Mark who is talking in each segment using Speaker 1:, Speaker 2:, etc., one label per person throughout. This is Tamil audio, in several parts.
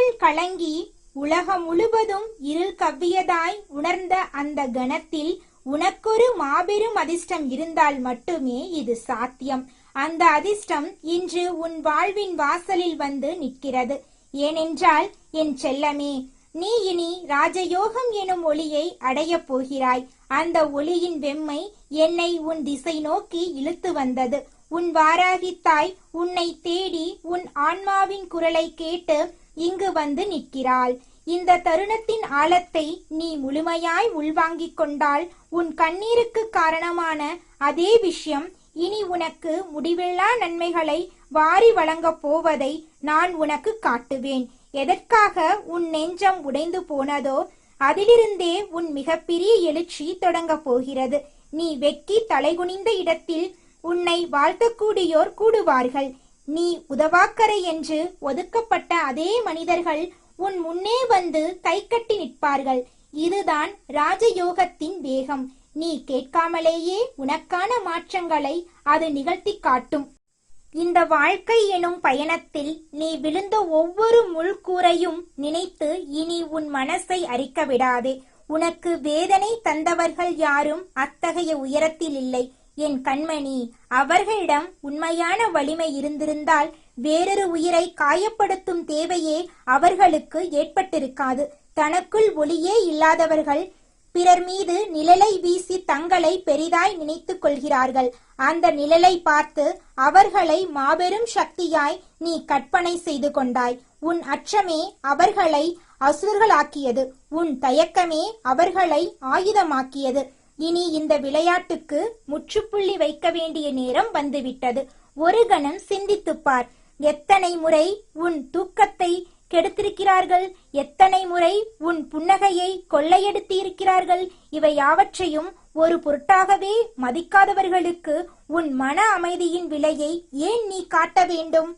Speaker 1: கண்கள் கலங்கி உலகம் முழுவதும் இருள் கவ்வியதாய் உணர்ந்த அந்த கணத்தில் உனக்கொரு மாபெரும் அதிர்ஷ்டம் இருந்தால் மட்டுமே இது சாத்தியம். அந்த அதிர்ஷ்டம் இன்று உன் வாழ்வின் வாசலில் வந்து நிற்கிறது. ஏனென்றால் என் செல்லமே, நீ இனி ராஜயோகம் எனும் ஒளியை அடையப் போகிறாய். அந்த ஒளியின் வெம்மை என்னை உன் திசை நோக்கி இழுத்து வந்தது. உன் வாராகி தாய் உன்னை தேடி உன் ஆன்மாவின் குரலை கேட்டு இங்கு வந்து நிற்கிறாள். இந்த தருணத்தின் ஆழத்தை நீ முழுமையாய் உள்வாங்கிக் கொண்டால் உன் கண்ணீருக்கு காரணமான அதே விஷயம் இனி உனக்கு முடிவில்லா நன்மைகளை வாரி வழங்கப் போவதை நான் உனக்கு காட்டுவேன். எதற்காக உன் நெஞ்சம் உடைந்து போனதோ அதிலிருந்தே உன் மிகப்பெரிய எழுச்சி தொடங்கப் போகிறது. நீ வெட்கி தலைகுனிந்த இடத்தில் உன்னை வாழ்த்தக்கூடியோர் கூடுவார்கள். நீ உதவாக்கரை என்று ஒதுக்கப்பட்ட அதே மனிதர்கள் உன் முன்னே வந்து கைகட்டி நிற்பார்கள். இதுதான் ராஜயோகத்தின் வேகம். நீ கேட்காமலேயே உனக்கான மாற்றங்களை அது நிகழ்த்தி காட்டும். இந்த வாழ்க்கை எனும் பயணத்தில் நீ விழுந்த ஒவ்வொரு முள்கூரையும் நினைத்து இனி உன் மனசை அரிக்க விடாதே. உனக்கு வேதனை தந்தவர்கள் யாரும் அத்தகைய உயரத்தில் இல்லை என் கண்மணி. அவர்களிடம் உண்மையான வலிமை இருந்திருந்தால் வேறொரு உயிரை காயப்படுத்தும் தேவையே அவர்களுக்கு ஏற்பட்டிருக்காது. தனக்குள் ஒளியே இல்லாதவர்கள் பிறர் மீது நிழலை வீசி தங்களை பெரிதாய் நினைத்துக் கொள்கிறார்கள். அந்த நிழலை பார்த்து அவர்களை மாபெரும் சக்தியாய் நீ கற்பனை செய்து கொண்டாய். உன் அச்சமே அவர்களை அசுரர்களாக்கியது. உன் தயக்கமே அவர்களை ஆயுதமாக்கியது. இனி இந்த விளையாட்டுக்கு முற்றுப்புள்ளி வைக்க வேண்டிய நேரம் வந்துவிட்டது. ஒரு கணம் சிந்தித்துப் பார். எத்தனை முறை உன் தூக்கத்தை கெடுத்திருக்கிறார்கள், எத்தனை முறை உன் புன்னகையை கொள்ளையெடுத்து இருக்கிறார்கள். இவை யாவற்றையும் ஒரு பொருட்டாகவே மதிக்காதவர்களுக்கு உன் மன அமைதியின் விலையை ஏன் நீ காட்ட வேண்டும்?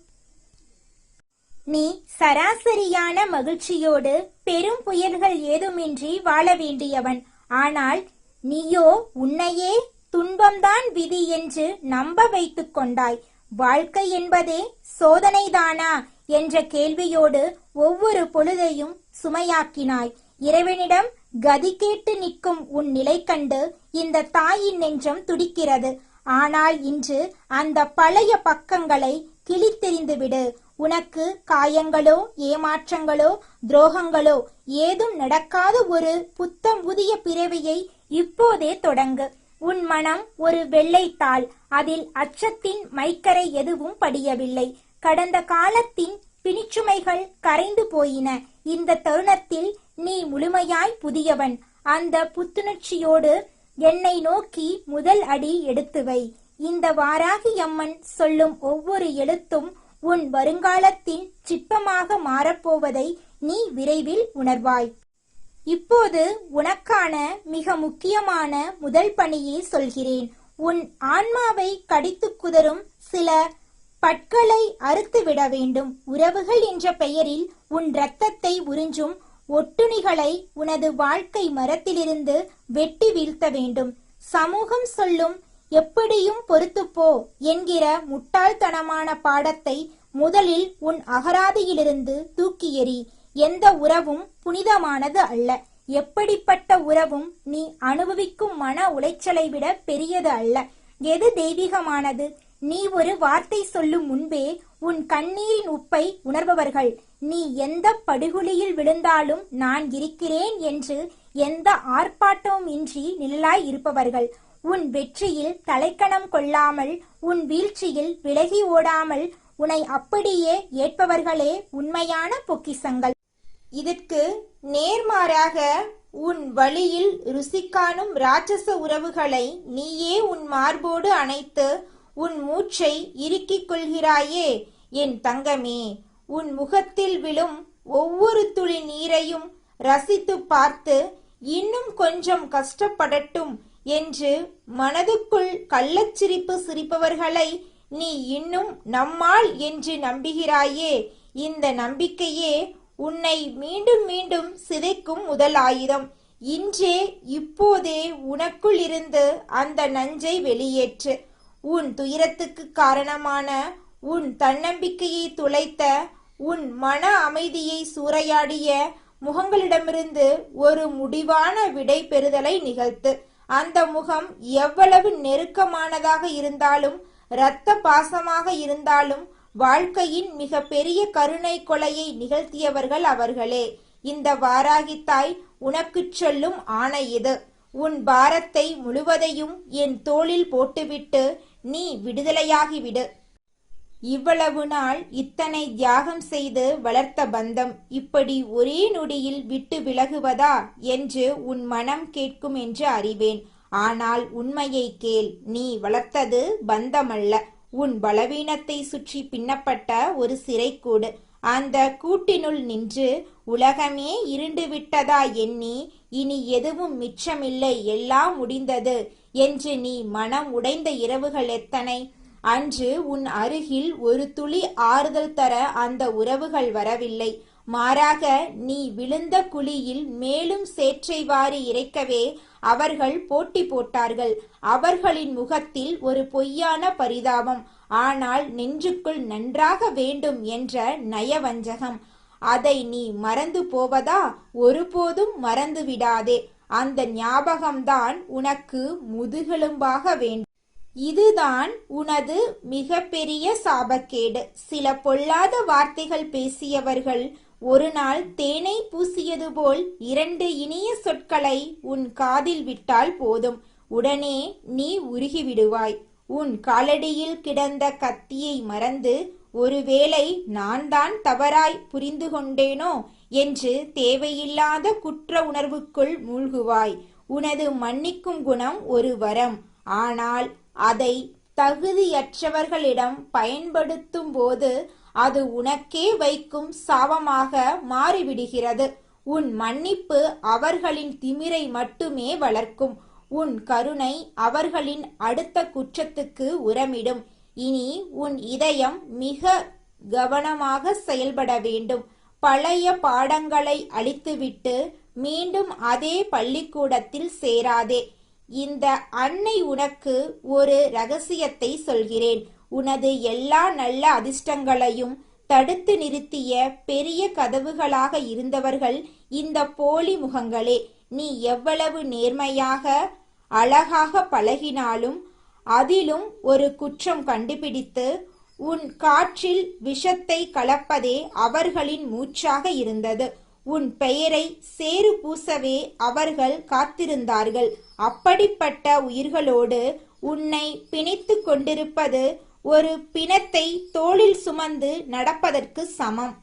Speaker 1: நீ சராசரியான மகிழ்ச்சியோடு பெரும் புயல்கள் ஏதுமின்றி வாழ வேண்டியவன். ஆனால் நீயோ உன்னையே துன்பம்தான் விதி என்று நம்ப வைத்துக் கொண்டாய். வாழ்க்கை என்பதே சோதனைதானா என்ற கேள்வியோடு ஒவ்வொரு பொழுதையும் சுமையாக்கினாய். இறைவனிடம் கதி கேட்டு நிற்கும் உன் நிலை கண்டு இந்த தாயின் நெஞ்சம் துடிக்கிறது. ஆனால் இன்று அந்த பழைய பக்கங்களை கிழித்தெறிந்துவிடு. உனக்கு காயங்களோ ஏமாற்றங்களோ துரோகங்களோ ஏதும் நடக்காத ஒரு புத்தம் புதிய பிறவியை இப்போதே தொடங்கு. உன் மனம் ஒரு வெள்ளைத்தாள். அதில் அச்சத்தின் மைக்கரை எதுவும் படியவில்லை. கடந்த காலத்தின் பிணிச்சுமைகள் கரைந்து போயின. இந்த தருணத்தில் நீ முழுமையாய் புதியவன். அந்த புத்துணர்ச்சியோடு என்னை நோக்கி முதல் அடி எடுத்து வை. இந்த வாராகி அம்மன் சொல்லும் ஒவ்வொரு எழுத்தும் உன் வருங்காலத்தின் சிற்பமாக மாறப்போவதை நீ விரைவில் உணர்வாய். இப்போது உனக்கான மிக முக்கியமான முதல் பணியை சொல்கிறேன். உன் ஆன்மாவை கடித்து குதறும் சில பற்களை அறுத்து விட வேண்டும். உறவுகள் என்ற பெயரில் உன் இரத்தத்தை உறிஞ்சும் ஒட்டுணிகளை உனது வாழ்க்கை மரத்திலிருந்து வெட்டி வீழ்த்த வேண்டும். சமூகம் சொல்லும் எப்படியும் பொறுத்துப்போ என்கிற முட்டாள்தனமான பாடத்தை முதலில் உன் அகராதியிலிருந்து தூக்கி எறி. எந்த உறவும் புனிதமானது அல்ல. எப்படிப்பட்ட உறவும் நீ அனுபவிக்கும் மன உளைச்சலை விட பெரியது அல்ல. எது தெய்வீகமானது? நீ ஒரு வார்த்தை சொல்லும் முன்பே உன் கண்ணீரின் உப்பை உணர்பவர்கள். நீ எந்த படுகுழியில் விழுந்தாலும் நான் இருக்கிறேன் என்று எந்த ஆர்ப்பாட்டமும் இன்றி நிழலாய் இருப்பவர்கள். உன் வெற்றியில் தலைக்கணம் கொள்ளாமல், உன் வீழ்ச்சியில் விலகி ஓடாமல் உன்னை அப்படியே ஏற்பவர்களே உண்மையான பொக்கிசங்கள். இதற்கு நேர்மாறாக உன் வழியில் ருசி காணும் ராட்சச உறவுகளை நீயே உன் மார்போடு அணைத்து உன் மூச்சை இறுக்கிக் கொள்கிறாயே என் தங்கமே. உன் முகத்தில் விழும் ஒவ்வொரு துளி நீரையும் ரசித்து பார்த்து இன்னும் கொஞ்சம் கஷ்டப்படட்டும் என்று மனதுக்குள் கள்ளச்சிரிப்பு சிரிப்பவர்களை நீ இன்னும் நம்மால் என்று நம்புகிறாயே. இந்த நம்பிக்கையே உன்னை மீண்டும் மீண்டும் சிதைக்கும் முதல் ஆயுதம். இன்றே இப்போதே உனக்குள் இருந்து அந்த நஞ்சை வெளியேற்று. உன் துயரத்துக்கு காரணமான உன் தன்னம்பிக்கையை துளைத்த உன் மன அமைதியை சூறையாடிய முகங்களிடமிருந்து ஒரு முடிவான விடை பெறுதலை நிகழ்த்து. அந்த முகம் எவ்வளவு நெருக்கமானதாக இருந்தாலும், இரத்த பாசமாக இருந்தாலும், வாழ்க்கையின் மிக பெரிய கருணை கொலையை நிகழ்த்தியவர்கள் அவர்களே. இந்த வாராகி தாய் உனக்குச் சொல்லும் ஆணை இது. உன் பாரத்தை முழுவதையும் என் தோளில் போட்டுவிட்டு நீ விடுதலையாகிவிடு. இவ்வளவு நாள் இத்தனை தியாகம் செய்து வளர்த்த பந்தம் இப்படி ஒரே நொடியில் விட்டு விலகுவதா என்று உன் மனம் கேட்கும் என்று அறிவேன். ஆனால் உண்மையை கேள், நீ வளர்த்தது பந்தமல்ல, உன் பலவீனத்தை சுற்றி பின்னப்பட்ட ஒரு சிறைக்கூடு. அந்த கூட்டினுள் நின்று உலகமே இருண்டு விட்டதா எண்ணி இனி எதுவும் மிச்சமில்லை, எல்லாம் முடிந்தது என்று நீ மனம் உடைந்த இரவுகள் எத்தனை! அன்று உன் அருகில் ஒரு துளி ஆறுதல் தர அந்த உறவுகள் வரவில்லை. மாறாக நீ விழுந்த குழியில் மேலும் சேற்றை வாரி இறைக்கவே அவர்கள் போட்டி போட்டார்கள். அவர்களின் முகத்தில் ஒரு பொய்யான பரிதாபம், ஆனால் நெஞ்சுக்குள் நன்றாக வேண்டும் என்ற நயவஞ்சகம். அதை நீ மறந்து போவதா? ஒருபோதும் மறந்து விடாதே. அந்த ஞாபகம்தான் உனக்கு முதுகெலும்பாக வேண்டும். இதுதான் உனது மிக பெரிய சாபக்கேடு. சில பொல்லாத வார்த்தைகள் பேசியவர்கள் ஒரு நாள் தேனை பூசியது போல் 2 இனிய சொற்களை உன் காதில் விட்டால் போதும், உடனே நீ உருகிவிடுவாய். உன் காலடியில் கிடந்த கத்தியை மறந்து, ஒருவேளை நான் தான் தவறாய் புரிந்து கொண்டேனோ என்று தேவையில்லாத குற்ற உணர்வுக்குள் மூழ்குவாய். உனது மன்னிக்கும் குணம் ஒரு வரம், ஆனால் அதை தகுதியற்றவர்களிடம் பயன்படுத்தும் போது அது உனக்கே வைக்கும் சாபமாக மாறிவிடுகிறது. உன் மன்னிப்பு அவர்களின் திமிரை மட்டுமே வளர்க்கும். உன் கருணை அவர்களின் அடுத்த குற்றத்துக்கு உரமிடும். இனி உன் இதயம் மிக கவனமாக செயல்பட வேண்டும். பழைய பாடங்களை அழித்துவிட்டு மீண்டும் அதே பள்ளிக்கூடத்தில் சேராதே. இந்த அன்னை உனக்கு ஒரு ரகசியத்தை சொல்கிறேன். உனது எல்லா நல்ல அதிர்ஷ்டங்களையும் தடுத்து நிறுத்திய பெரிய கதவுகளாக இருந்தவர்கள் இந்த போலி முகங்களே. நீ எவ்வளவு நேர்மையாக அழகாக பழகினாலும் அதிலும் ஒரு குற்றம் கண்டுபிடித்து உன் காற்றில் விஷத்தை கலப்பதே அவர்களின் மூச்சாக இருந்தது. உன் பெயரை சேறு பூசவே அவர்கள் காத்திருந்தார்கள். அப்படிப்பட்ட உயிர்களோடு உன்னை பிணைத்து கொண்டிருப்பது ஒரு பிணத்தை தோளில் சுமந்து நடப்பதற்கு சமம்.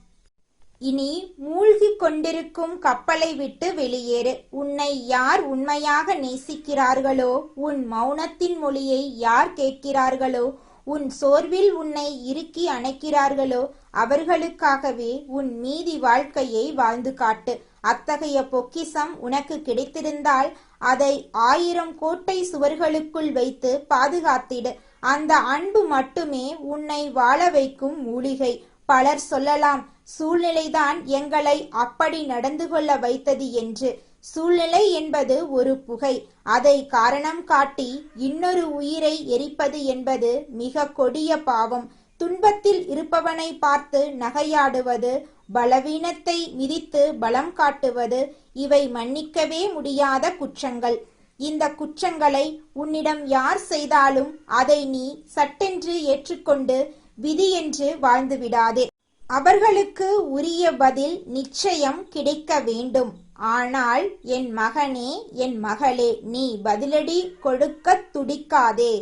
Speaker 1: இனி மூழ்கிக் கொண்டிருக்கும் கப்பலை விட்டு வெளியேறு. உன்னை யார் உண்மையாக நேசிக்கிறார்களோ, உன் மௌனத்தின் மொழியை யார் கேட்கிறார்களோ, உன் சோர்வில் உன்னை இறுக்கி அணைக்கிறார்களோ அவர்களுக்காகவே உன் மீதி வாழ்க்கையை வாழ்ந்து காட்டு. அத்தகைய பொக்கிஷம் உனக்கு கிடைத்திருந்தால் அதை 1000 கோட்டை சுவர்களுக்குள் வைத்து பாதுகாத்திடு. அந்த அன்பு மட்டுமே உன்னை வாழ வைக்கும் மூலிகை. பலர் சொல்லலாம், சூழ்நிலைதான் எங்களை அப்படி நடந்து கொள்ள வைத்தது என்று. சூழ்நிலை என்பது ஒரு புகை. அதை காரணம் காட்டி இன்னொரு உயிரை எரிப்பது என்பது மிக கொடிய பாவம். துன்பத்தில் இருப்பவனை பார்த்து நகையாடுவது, பலவீனத்தை மிதித்து பலம் காட்டுவது, இவை மன்னிக்கவே முடியாத குற்றங்கள். இந்த குற்றங்களை உன்னிடம் யார் செய்தாலும் அதை நீ சட்டென்று ஏற்றுக்கொண்டு விதி என்று வாழ்ந்து விடாதே. அவர்களுக்கு உரிய பதில் நிச்சயம் கிடைக்க வேண்டும். ஆனால் என் மகனே, என் மகளே, நீ பதிலடி கொடுக்க துடிக்காதே.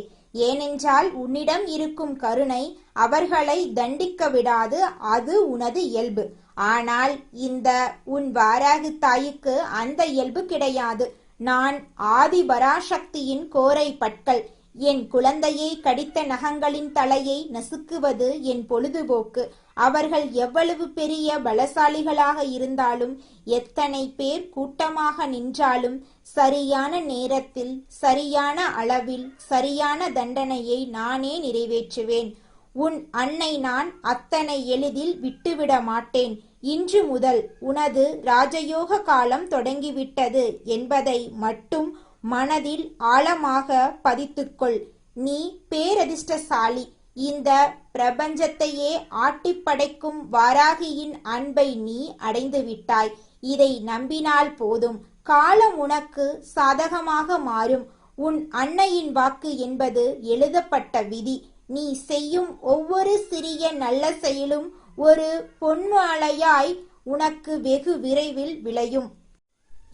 Speaker 1: ஏனென்றால் உன்னிடம் இருக்கும் கருணை அவர்களை தண்டிக்க விடாது. அது உனது இயல்பு. ஆனால் இந்த உன் வாராகி தாய்க்கு அந்த இயல்பு கிடையாது. நான் ஆதி பராசக்தியின் கோரை பற்கள். என் குழந்தையை கடித்த நகங்களின் தலையை நசுக்குவது என் பொழுதுபோக்கு. அவர்கள் எவ்வளவு பெரிய பலசாலிகளாக இருந்தாலும், எத்தனை பேர் கூட்டமாக நின்றாலும், சரியான நேரத்தில், சரியான அளவில், சரியான தண்டனையை நானே நிறைவேற்றுவேன். உன் அன்னை நான் அத்தனை எளிதில் விட்டுவிட மாட்டேன். இன்று முதல் உனது ராஜயோக காலம் தொடங்கிவிட்டது என்பதை மட்டும் மனதில் ஆழமாக பதித்துக்கொள். நீ பேரதிர்ஷ்டசாலி. இந்த பிரபஞ்சத்தையே ஆட்டிப்படைக்கும் வாராகியின் அன்பை நீ அடைந்து விட்டாய். இதை நம்பினால் போதும், காலம் உனக்கு சாதகமாக மாறும். உன் அன்னையின் வாக்கு என்பது எழுதப்பட்ட விதி. நீ செய்யும் ஒவ்வொரு சிறிய நல்ல செயலும் ஒரு பொன்மழையாய் உனக்கு வெகு விரைவில் விளையும்.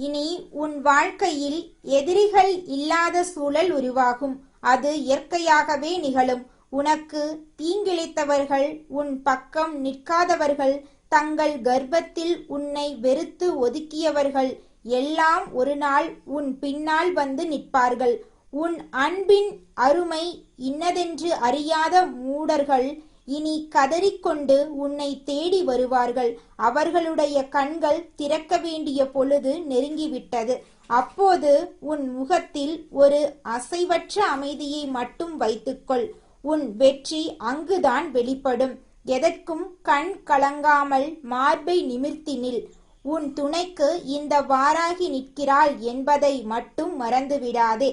Speaker 1: இனி உன் வாழ்க்கையில் எதிரிகள் இல்லாத சூழல் உருவாகும். அது இயற்கையாகவே நிகழும். உனக்கு தீங்கிழைத்தவர்கள், உன் பக்கம் நிற்காதவர்கள், தங்கள் கர்ப்பத்தில் உன்னை வெறுத்து ஒதுக்கியவர்கள் எல்லாம் ஒரு நாள் உன் பின்னால் வந்து நிற்பார்கள். உன் அன்பின் அருமை இன்னதென்று அறியாத மூடர்கள் இனி கதறிக்கொண்டு உன்னை தேடி வருவார்கள். அவர்களுடைய கண்கள் திறக்க வேண்டிய பொழுது நெருங்கிவிட்டது. அப்போது உன் முகத்தில் ஒரு அசைவற்ற அமைதியை மட்டும் வைத்துக்கொள். உன் வெற்றி அங்குதான் வெளிப்படும். எதற்கும் கண் கலங்காமல் மார்பை நிமிர்த்தி நில். உன் துணைக்கு இந்த வாராகி நிற்கிறாள் என்பதை மட்டும் மறந்துவிடாதே.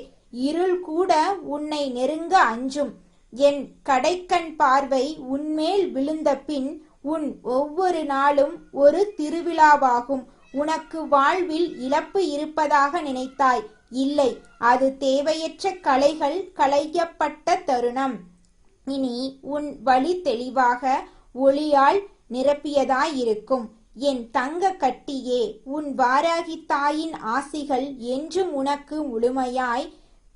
Speaker 1: இருள் கூட உன்னை நெருங்க அஞ்சும். என் கடைக்கண் பார்வை உன்மேல் விழுந்த பின் உன் ஒவ்வொரு நாளும் ஒரு திருவிழாவாகும். உனக்கு வாழ்வில் இழப்பு இருப்பதாக நினைத்தாய். இல்லை, அது தேவையற்ற களைகள் களையப்பட்ட தருணம். இனி உன் வழி தெளிவாக ஒளியால் நிரப்பியதாயிருக்கும். என் தங்க கட்டியே, உன் வாராகி தாயின் ஆசிகள் என்றும் உனக்கு முழுமையாய்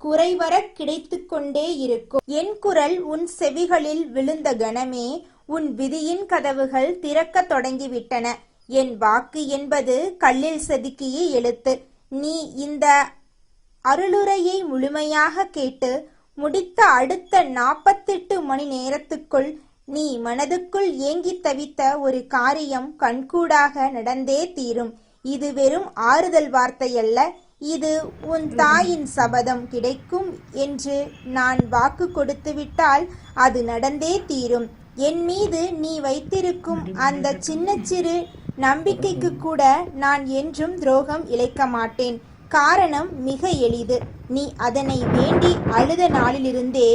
Speaker 1: குறைவர கிடைத்து கொண்டே இருக்கும். என் குரல் உன் செவிகளில் விழுந்த கணமே உன் விதியின் கதவுகள் திறக்க தொடங்கிவிட்டன. என் வாக்கு என்பது கல்லில் செதுக்கிய எழுத்து. நீ இந்த அருளுரையை முழுமையாக கேட்டு முடித்த அடுத்த 48 மணி நேரத்துக்குள் நீ மனதுக்குள் ஏங்கி தவித்த ஒரு காரியம் கண்கூடாக நடந்தே தீரும். இது வெறும் ஆறுதல் வார்த்தையல்ல, இது உன் தாயின் சபதம். கிடைக்கும் என்று நான் வாக்கு கொடுத்துவிட்டால் அது நடந்தே தீரும். என் மீது நீ வைத்திருக்கும் அந்த சிறு நம்பிக்கைக்கு கூட நான் என்றும் துரோகம் இழைக்க மாட்டேன். காரணம் மிக எளிது. நீ அதனை வேண்டி அழுத நாளிலிருந்தே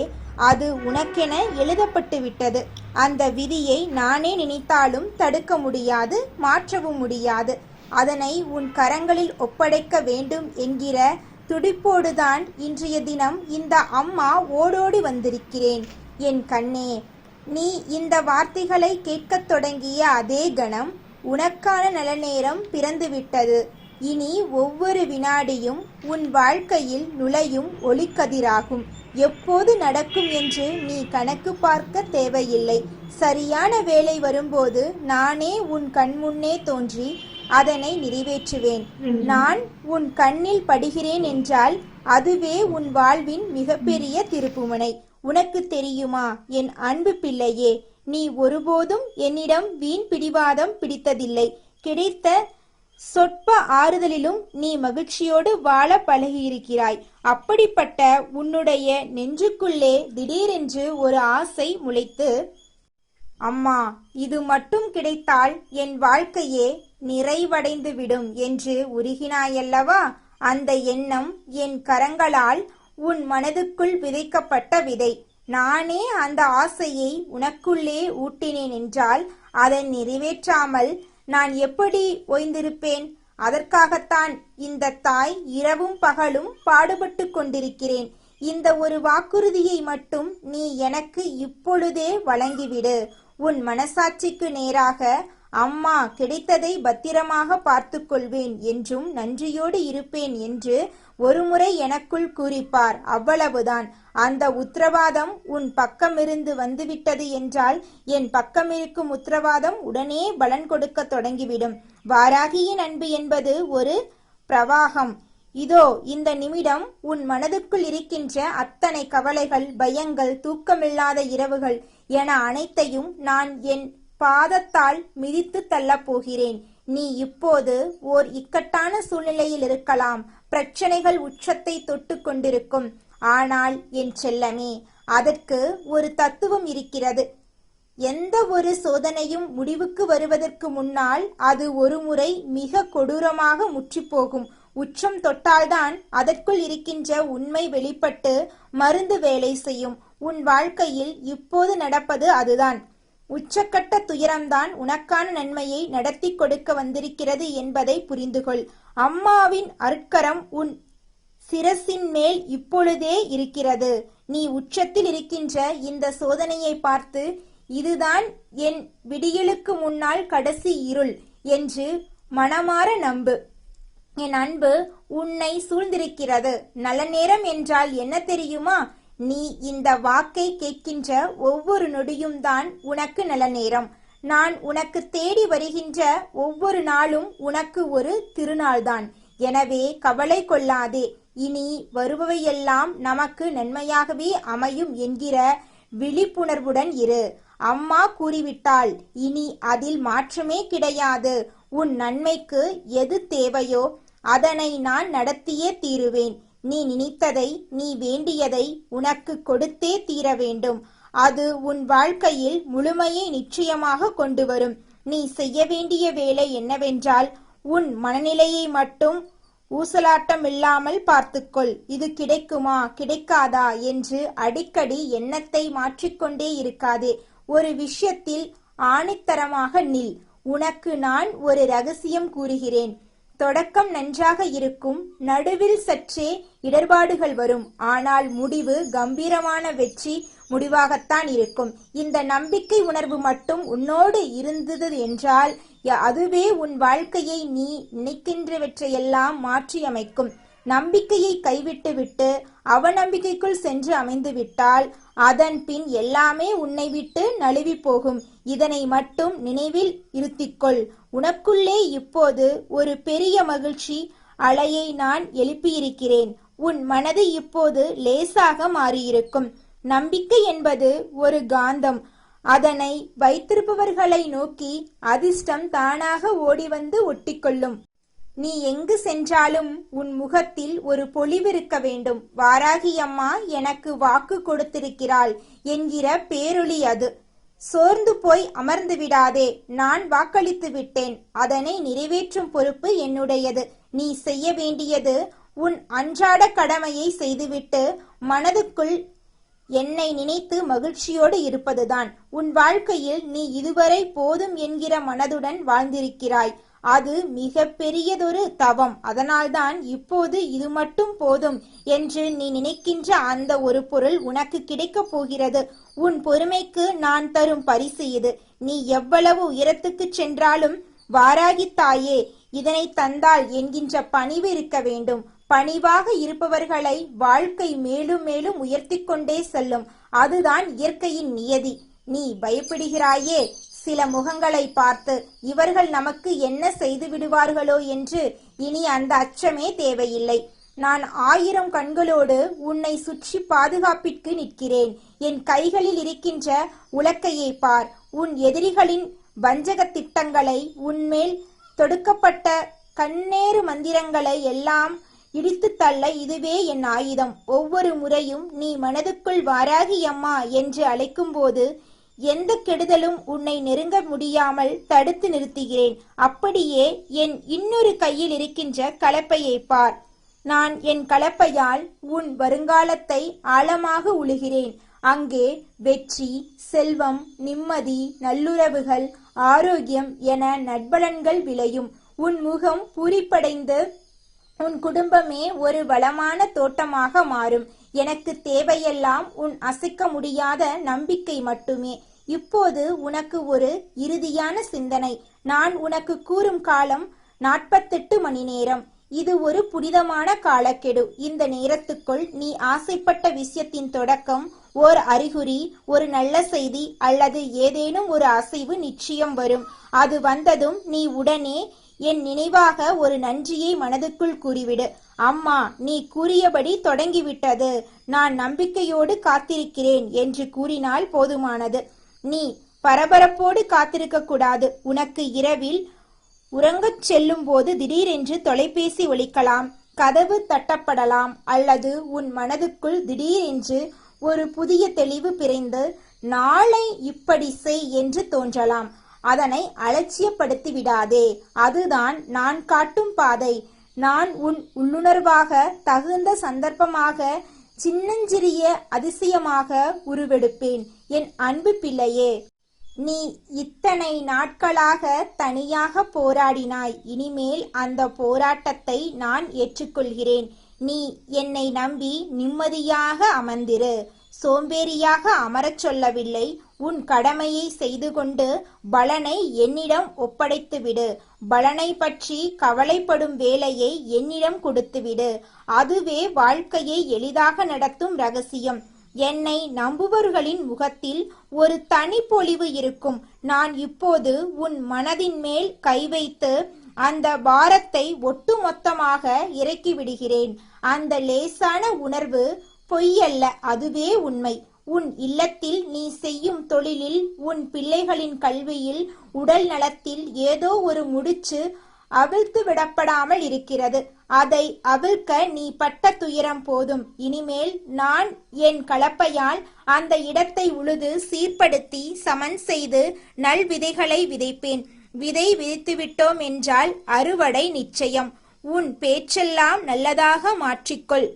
Speaker 1: அது உனக்கென எழுதப்பட்டு விட்டது. அந்த விதியை நானே நினைத்தாலும் தடுக்க முடியாது, மாற்றவும் முடியாது. அதனை உன் கரங்களில் ஒப்படைக்க வேண்டும் என்கிற துடிப்போடுதான் இன்றைய தினம் இந்த அம்மா ஓடோடி வந்திருக்கிறேன். என் கண்ணே, நீ இந்த வார்த்தைகளை கேட்கத் தொடங்கிய அதே கணம் உனக்கான நல்ல நேரம் பிறந்துவிட்டது. இனி ஒவ்வொரு வினாடியும் உன் வாழ்க்கையில் நுழையும் ஒளிக்கதிராகும். எப்போது நடக்கும் என்று நீ கணக்கு பார்க்க தேவையில்லை. சரியான வேளை வரும்போது நானே உன் கண்முன்னே தோன்றி அதனை நிறைவேற்றுவேன். நான் உன் கண்ணில் படுகிறேன் என்றால் அதுவே உன் வாழ்வின் மிகப்பெரிய திருப்புமுனை. உனக்கு தெரியுமா என் அன்பு பிள்ளையே, நீ ஒருபோதும் என்னிடம் வீண் பிடிவாதம் பிடித்ததில்லை. கிடைத்த சொற்ப ஆறுதலிலும் நீ மகிழ்ச்சியோடு வாழ பழகியிருக்கிறாய். அப்படிப்பட்ட உன்னுடைய நெஞ்சுக்குள்ளே திடீரென்று ஒரு ஆசை முளைத்து, அம்மா, இது மட்டும் கிடைத்தால் என் வாழ்க்கையே நிறைவடைந்துவிடும் என்று உருகினாயல்லவா? அந்த எண்ணம் என் கரங்களால் உன் மனதுக்குள் விதைக்கப்பட்ட விதை. நானே அந்த ஆசையை உனக்குள்ளே ஊட்டினேன் என்றால் அதை நிறைவேற்றாமல் நான் எப்படி ஓய்ந்திருப்பேன்? அதற்காகத்தான் இந்த தாய் இரவும் பகலும் பாடுபட்டு கொண்டிருக்கிறேன். இந்த ஒரு வாக்குறுதியை மட்டும் நீ எனக்கு இப்பொழுதே வழங்கிவிடு. உன் மனசாட்சிக்கு நேராக, அம்மா, கிடைத்ததை பத்திரமாக பார்த்து கொள்வேன் என்றும் நன்றியோடு இருப்பேன் என்று ஒருமுறை எனக்குள் கூறிப்பார். அவ்வளவுதான். அந்த உத்தரவாதம் உன் பக்கமிருந்து வந்துவிட்டது என்றால் என் பக்கமிருக்கும் உத்தரவாதம் உடனே பலன் கொடுக்க தொடங்கிவிடும். வாராகியின் அன்பு என்பது ஒரு பிரவாகம். இதோ இந்த நிமிடம் உன் மனதுக்குள் இருக்கின்ற அத்தனை கவலைகள், பயங்கள், தூக்கமில்லாத இரவுகள் என அனைத்தையும் நான் என் பாதத்தால் மிதித்து தள்ளப் போகிறேன். நீ இப்போது ஓர் இக்கட்டான சூழ்நிலையில் இருக்கலாம். பிரச்சனைகள் உச்சத்தை தொட்டு கொண்டிருக்கும். ஆனால் என் செல்லமே, அதற்கு ஒரு தத்துவம் இருக்கிறது. எந்த ஒரு சோதனையும் முடிவுக்கு வருவதற்கு முன்னால் அது ஒரு முறை மிக கொடூரமாக முற்றிப்போகும். உச்சம் தொட்டால்தான் அதற்குள் இருக்கின்ற உண்மை வெளிப்பட்டு மருந்து வேலை செய்யும். உன் வாழ்க்கையில் இப்போது நடப்பது அதுதான். உச்சக்கட்ட துயரம்தான் உனக்கான நன்மையை நடத்தி கொடுக்க வந்திருக்கிறது என்பதை புரிந்துகொள். அம்மாவின் அருட்கரம் உன் சிரசின் மேல் இப்பொழுதே இருக்கிறது. நீ உச்சத்தில் இருக்கின்ற இந்த சோதனையை பார்த்து, இதுதான் என் விடியலுக்கு முன்னால் கடைசி இருள் என்று மனமாற நம்பு. என் அன்பு உன்னை சூழ்ந்திருக்கிறது. நல்ல நேரம் என்றால் என்ன தெரியுமா? நீ இந்த வாக்கை கேட்கின்ற ஒவ்வொரு நொடியும் தான் உனக்கு நல்ல நேரம். நான் உனக்கு தேடி வருகின்ற ஒவ்வொரு நாளும் உனக்கு ஒரு திருநாள்தான். எனவே கவலை கொள்ளாதே. இனி வருபவையெல்லாம் நமக்கு நன்மையாகவே அமையும் என்கிற விழிப்புணர்வுடன் இரு. அம்மா கூறிவிட்டாள், இனி அதில் மாற்றமே கிடையாது. உன் நன்மைக்கு எது தேவையோ அதனை நான் நடத்தியே தீருவேன். நீ நினைத்ததை, நீ வேண்டியதை உனக்கு கொடுத்தே தீர வேண்டும். அது உன் வாழ்க்கையில் முழுமையை நிச்சயமாக கொண்டு வரும். நீ செய்ய வேண்டிய வேலை என்னவென்றால், உன் மனநிலையை மட்டும் ஊசலாட்டமில்லாமல் பார்த்துக்கொள். இது கிடைக்குமா கிடைக்காதா என்று அடிக்கடி எண்ணத்தை மாற்றிக்கொண்டே இருக்காதே. ஒரு விஷயத்தில் ஆணித்தரமாக நில். உனக்கு நான் ஒரு ரகசியம் கூறுகிறேன். தொடக்கம் நன்றாக இருக்கும், நடுவில் சற்றே இடர்பாடுகள் வரும். ஆனால் முடிவு கம்பீரமான வெற்றி முடிவாகத்தான் இருக்கும். இந்த நம்பிக்கை உணர்வு மட்டும் உன்னோடு இருந்தது என்றால் அதுவே உன் வாழ்க்கையை நீ நினைக்கின்றவற்றையெல்லாம் மாற்றியமைக்கும். நம்பிக்கையை கைவிட்டு விட்டு அவநம்பிக்கைக்குள் சென்று அமைந்து விட்டால் அதன் பின் எல்லாமே உன்னை விட்டு நழுவி போகும். இதனை மட்டும் நினைவில் இருத்திக்கொள். உனக்குள்ளே இப்போது ஒரு பெரிய மகிழ்ச்சி அலையை நான் எழுப்பியிருக்கிறேன். உன் மனது இப்போது லேசாக மாறியிருக்கும். நம்பிக்கை என்பது ஒரு காந்தம். அதனை வைத்திருப்பவர்களை நோக்கி அதிர்ஷ்டம் தானாக ஓடி வந்து ஒட்டிக்கொள்ளும். நீ எங்கு சென்றாலும் உன் முகத்தில் ஒரு பொலிவிருக்க வேண்டும். வாராகி அம்மா எனக்கு வாக்கு கொடுத்திருக்கிறாள் என்கிற பேரொளி அது. சோர்ந்து போய் அமர்ந்து விடாதே. நான் வாக்களித்து விட்டேன். அதனை நிறைவேற்றும் பொறுப்பு என்னுடையது. நீ செய்ய வேண்டியது உன் அன்றாட கடமையை செய்துவிட்டு மனதுக்குள் என்னை நினைத்து மகிழ்ச்சியோடு இருப்பதுதான். உன் வாழ்க்கையில் நீ இதுவரை போதும் என்கிற மனதுடன் வாழ்ந்திருக்கிறாய். அது மிக பெரியதொரு தவம். அதனால்தான் இப்போது இது மட்டும் போதும் என்று நீ நினைக்கின்ற அந்த ஒரு பொருள் உனக்கு கிடைக்கப் போகிறது. உன் பொறுமைக்கு நான் தரும் பரிசு இது. நீ எவ்வளவு உயரத்துக்கு சென்றாலும் வாராகி தாயே இதனை தந்தாள் என்கின்ற பணிவு இருக்க வேண்டும். பணிவாக இருப்பவர்களை வாழ்க்கை மேலும் மேலும் உயர்த்தி கொண்டே செல்லும். அதுதான் இயற்கையின் நியதி. நீ பயப்படுகிறாயே சில முகங்களை பார்த்து, இவர்கள் நமக்கு என்ன செய்து விடுவார்களோ என்று. இனி அந்த அச்சமே தேவையில்லை. நான் 1000 கண்களோடு உன்னை சுற்றி பாதுகாப்பிற்கு நிற்கிறேன். என் கைகளில் இருக்கின்ற உலக்கையை பார். உன் எதிரிகளின் வஞ்சக திட்டங்களை, உன்மேல் தொடுக்கப்பட்ட கண்ணேறு மந்திரங்களை எல்லாம் இடித்து தள்ள இதுவே என் ஆயுதம். ஒவ்வொரு முறையும் நீ மனதுக்குள் வாராகி அம்மா என்று அழைக்கும் போது எந்த கெடுதலும் உன்னை நெருங்க முடியாமல் தடுத்து நிறுத்துகிறேன். அப்படியே என் இன்னொரு கையில் இருக்கின்ற கலப்பையை பார். நான் என் கலப்பையால் உன் வருங்காலத்தை ஆழமாக உழுகிறேன். அங்கே வெற்றி, செல்வம், நிம்மதி, நல்லுறவுகள், ஆரோக்கியம் என நட்பலன்கள் விளையும். உன் முகம் பூரிப்படைந்து உன் குடும்பமே ஒரு வளமான தோட்டமாக மாறும். எனக்கு தேவையெல்லாம் உன் அசைக்க முடியாத நம்பிக்கை மட்டுமே. இப்போது உனக்கு ஒரு இறுதியான சிந்தனை. நான் உனக்கு கூறும் காலம் 48 மணி நேரம். இது ஒரு புனிதமான காலக்கெடு. இந்த நேரத்துக்குள் நீ ஆசைப்பட்ட விஷயத்தின் தொடக்கம், ஓர் அறிகுறி, ஒரு நல்ல செய்தி அல்லது ஏதேனும் ஒரு அசைவு நிச்சயம் வரும். அது வந்ததும் நீ உடனே என் நினைவாக ஒரு நன்றியை மனதுக்குள் கூறிவிடு. அம்மா, நீ கூறியபடி தொடங்கிவிட்டது. நான் நம்பிக்கையோடு காத்திருக்கிறேன் என்று கூறினால் போதுமானது. நீ பரபரப்போடு காத்திருக்க கூடாது. உனக்கு இரவில் உறங்கச் செல்லும் போது திடீரென்று தொலைபேசி ஒலிக்கலாம், கதவு தட்டப்படலாம், அல்லது உன் மனதுக்குள் திடீரென்று ஒரு புதிய தெளிவு பிறந்து நாளை இப்படி செய் என்று தோன்றலாம். அதனை அலட்சியப்படுத்தி விடாதே. அதுதான் நான் காட்டும் பாதை. நான் உன் உள்ளுணர்வாக தகுந்த சந்தர்ப்பமாக சின்னஞ்சிறிய அதிசயமாக உருவெடுப்பேன். என் அன்பு பிள்ளையே, நீ இத்தனை நாட்களாக தனியாக போராடினாய். இனிமேல் அந்த போராட்டத்தை நான் ஏற்றுக்கொள்கிறேன். நீ என்னை நம்பி நிம்மதியாக அமர்ந்திரு. சோம்பேறியாக அமரச் சொல்லவில்லை. உன் கடமையை செய்து கொண்டு பலனை என்னிடம் ஒப்படைத்துவிடு. பலனை பற்றி கவலைப்படும் வேலையை என்னிடம் கொடுத்துவிடு. அதுவே வாழ்க்கையை எளிதாக நடத்தும் ரகசியம். என்னை நம்புபவர்களின் முகத்தில் ஒரு தனி பொலிவு இருக்கும். நான் இப்போது உன் மனதின் மேல் கை வைத்து அந்த பாரத்தை ஒட்டுமொத்தமாக இறக்கி விடுகிறேன். அந்த லேசான உணர்வு பொய்யல்ல, அதுவே உண்மை. உன் இல்லத்தில் நீ செய்யும் தொழிலில், உன் பிள்ளைகளின் கல்வியில், உடல் நலத்தில் ஏதோ ஒரு முடிச்சு அவிழ்த்து விடப்படாமல் இருக்கிறது. அதை அவிழ்க்க நீ பட்ட துயரம் போதும். இனிமேல் நான் என் கலப்பையால் அந்த இடத்தை உழுது சீர்படுத்தி சமன் செய்து நல் விதைகளை விதைப்பேன். விதை விதைத்துவிட்டோம் என்றால் அறுவடை நிச்சயம். உன் பேச்செல்லாம் நல்லதாக மாற்றிக்கொள்.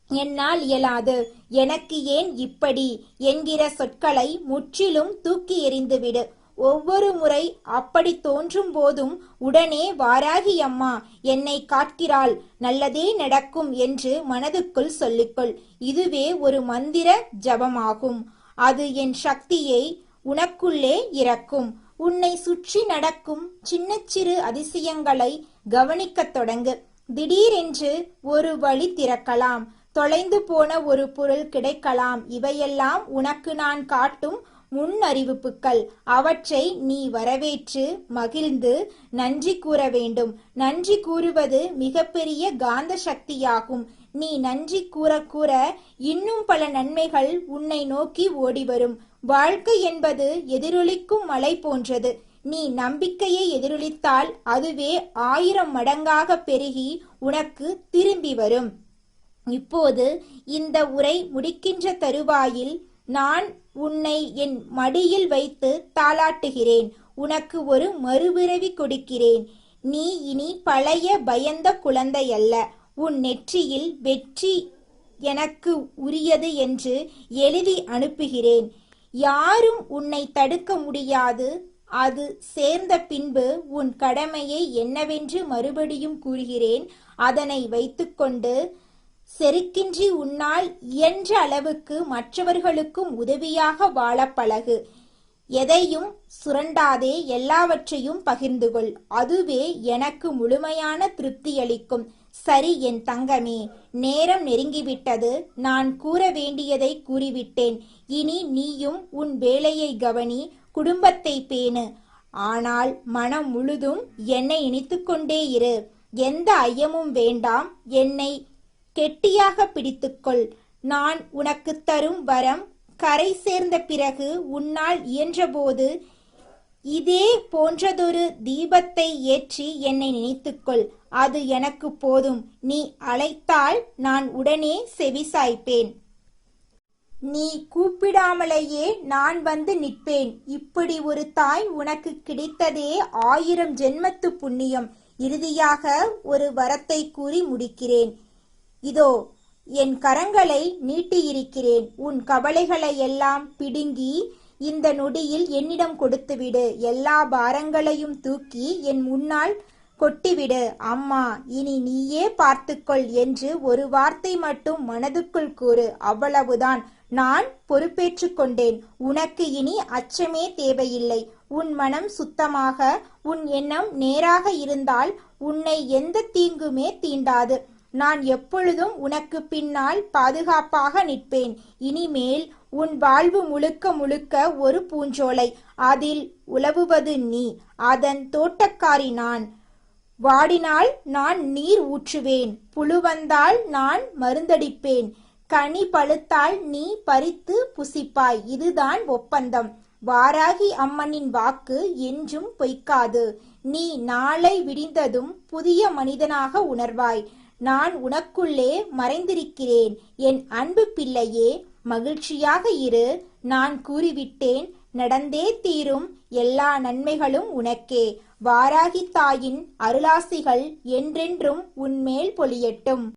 Speaker 1: என்னால் இயலாது, எனக்கு ஏன் இப்படி என்கிற சொற்களை முற்றிலும் தூக்கி எறிந்துவிடு. ஒவ்வொரு முறை அப்படி தோன்றும் போதும் உடனே வாராகி அம்மா என்னை காக்கிறாள், நல்லதே நடக்கும் என்று மனதுக்குள் சொல்லிக்கொள். இதுவே ஒரு மந்திர ஜபமாகும். அது என் சக்தியை உனக்குள்ளே இறக்கும். உன்னை சுற்றி நடக்கும் சின்ன சிறு அதிசயங்களை கவனிக்கத் தொடங்கு. திடீரென்று ஒரு வழி திறக்கலாம். தொலைந்து போன ஒரு பொருள் கிடைக்கலாம். இவையெல்லாம் உனக்கு நான் காட்டும் முன் அறிவிப்புகள். அவற்றை நீ வரவேற்று மகிழ்ந்து நன்றி கூற வேண்டும். நன்றி கூறுவது மிகப்பெரிய காந்த சக்தியாகும். நீ நன்றி கூற கூற இன்னும் பல நன்மைகள் உன்னை நோக்கி ஓடிவரும். வாழ்க்கை என்பது எதிரொலிக்கும் மலை போன்றது. நீ நம்பிக்கையை எதிரொலித்தால் அதுவே 1000 மடங்காக பெருகி உனக்கு திரும்பி வரும். இப்போது இந்த உரை முடிக்கின்ற தருவாயில் நான் உன்னை என் மடியில் வைத்து தாளாட்டுகிறேன். உனக்கு ஒரு மறுபிறவி கொடுக்கிறேன். நீ இனி பழைய பயந்த குழந்தை அல்ல. உன் நெற்றியில் வெற்றி எனக்கு உரியது என்று எழுதி அனுப்புகிறேன். யாரும் உன்னை தடுக்க முடியாது. அது சேர்ந்த பின்பு உன் கடமையை என்னவென்று மறுபடியும் கூறுகிறேன். அதனை வைத்துக்கொண்டு செருக்கின்றி உன்னால் இயன்ற அளவுக்கு மற்றவர்களுக்கும் உதவியாக வாழ பழகு. எதையும் சுரண்டாதே, எல்லாவற்றையும் பகிர்ந்து கொள். அதுவே எனக்கு முழுமையான திருப்தியளிக்கும். சரி என் தங்கமே, நேரம் நெருங்கிவிட்டது. நான் கூற வேண்டியதை கூறிவிட்டேன். இனி நீயும் உன் வேலையை கவனி, குடும்பத்தை பேணு. ஆனால் மனம் முழுதும் என்னை நினைத்துக்கொண்டே இரு. எந்த ஐயமும் வேண்டாம். என்னை கெட்டியாக பிடித்துக்கொள். நான் உனக்கு தரும் வரம் கரை சேர்ந்த பிறகு உன்னால் இயன்றபோது இதே போன்றதொரு தீபத்தை ஏற்றி என்னை நினைத்துக்கொள். அது எனக்கு போதும். நீ அழைத்தால் நான் உடனே செவிசாய்ப்பேன். நீ கூப்பிடாமலேயே நான் வந்து நிற்பேன். இப்படி ஒரு தாய் உனக்கு கிடைத்ததே 1000 ஜென்மத்து புண்ணியம். இறுதியாக ஒரு வரத்தை கூறி முடிக்கிறேன். இதோ என் கரங்களை நீட்டியிருக்கிறேன். உன் கவலைகளை எல்லாம் பிடுங்கி இந்த நொடியில் என்னிடம் கொடுத்துவிடு. எல்லா பாரங்களையும் தூக்கி என் முன்னால் கொட்டிவிடு. அம்மா, இனி நீயே பார்த்துக்கொள் என்று ஒரு வார்த்தை மட்டும் மனதுக்குள் கூறு. அவ்வளவுதான். நான் பொறுப்பேற்றுக் கொண்டேன். உனக்கு இனி அச்சமே தேவையில்லை. உன் மனம் சுத்தமாக, உன் எண்ணம் நேராக இருந்தால் உன்னை எந்த தீங்குமே தீண்டாது. நான் எப்பொழுதும் உனக்கு பின்னால் பாதுகாப்பாக நிற்பேன். இனிமேல் உன் வாழ்வு முழுக்க முழுக்க ஒரு பூஞ்சோலை. அதில் உலவுவது நீ. அதன் தோட்டக்காரி நான். வாடினால் நான் நீர் ஊற்றுவேன். புழு வந்தால் நான் மருந்தடிப்பேன். கனி பழுத்தால் நீ பறித்து புசிப்பாய். இதுதான் ஒப்பந்தம். வாராகி அம்மனின் வாக்கு என்றும் பொய்க்காது. நீ நாளை விடிந்ததும் புதிய மனிதனாக உணர்வாய். நான் உனக்குள்ளே மறைந்திருக்கிறேன். என் அன்பு பிள்ளையே, மகிழ்ச்சியாக இரு. நான் கூறிவிட்டேன், நடந்தே தீரும். எல்லா நன்மைகளும் உனக்கே. வாராகி தாயின் அருளாசிகள் என்றென்றும் உன்மேல் பொழியட்டும்.